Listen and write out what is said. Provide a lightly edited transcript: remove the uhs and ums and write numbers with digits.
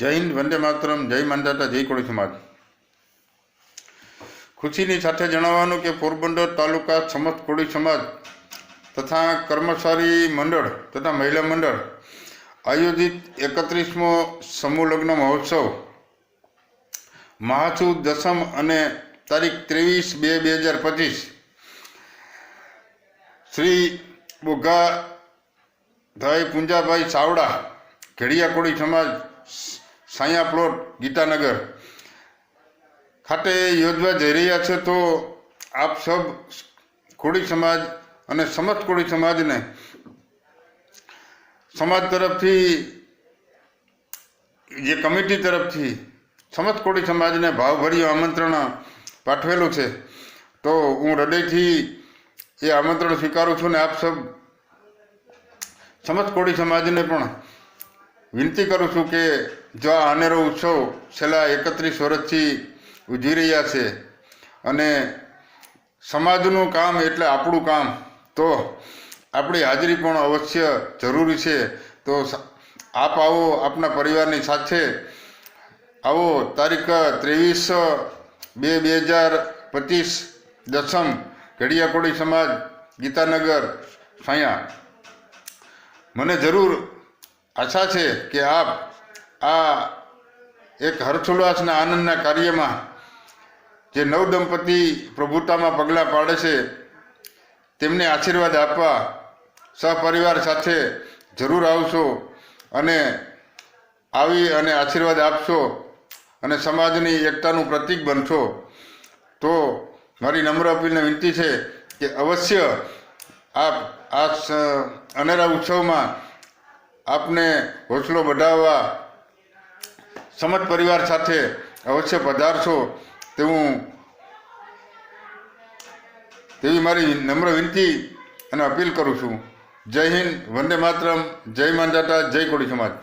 જય હિન્દ, વંદે માતરમ, જય માંધાતા, જય કોળી સમાજ. ખુશીની સાથે જણાવવાનું કે પોરબંદર તાલુકા સમસ્ત કોળી સમાજ તથા કર્મચારી મંડળ તથા મહિલા મંડળ આયોજિત 31મો સમૂહ લગ્ન મહોત્સવ મહાસુદ દસમ અને તારીખ 23/2/2025 શ્રી બોઘાભાઈ પુંજાભાઈ ચાવડા ઘેડિયા કોળી સમાજ સાયા પ્લોટ ગીતાનગર ખાતે યોજવા જઈ રહ્યા છે. તો આપ સબ કોળી સમાજ અને સમસ્ત કોળી સમાજને સમાજ તરફથી જે કમિટી તરફથી સમસ્ત કોળી સમાજને ભાવભર્યું આમંત્રણ પાઠવેલું છે. તો હું હૃદયથી એ આમંત્રણ સ્વીકારું છું ને આપ સબ સમસ્ત કોળી સમાજને પણ વિનંતી કરું છું કે જો આ અનેરો ઉત્સવ છેલ્લા 31 વર્ષથી ઉજવી રહ્યા છે અને સમાજનું કામ એટલે આપણું કામ, તો આપણી હાજરી પણ અવશ્ય જરૂરી છે. તો આપ આવો, આપના પરિવારની સાથે આવો. તારીખ 23/2/2025 દસમ ઘેડિયા કોળી સમાજ ગીતાનગર સાયા. મને જરૂર આશા છે કે આપ આ એક હર્ષોલ્લાસના આનંદના કાર્યમાં જે નવદંપતિ પ્રભુતામાં પગલાં પાડે છે તેમને આશીર્વાદ આપવા સહપરિવાર સાથે જરૂર આવશો અને આવી અને આશીર્વાદ આપશો અને સમાજની એકતાનું પ્રતીક બનશો. તો મારી નમ્ર અપીલને વિનંતી છે કે અવશ્ય આપ આ અનેરા ઉત્સવમાં આપને હોંસલો વધારવા સમસ્ત પરિવાર સાથે અવશ્ય પધારશો તેવી મારી નમ્ર વિનંતી અને અપીલ કરું છું. જય હિન્દ, વંદે માતરમ, જય માંધાતા, જય કોળી સમાજ.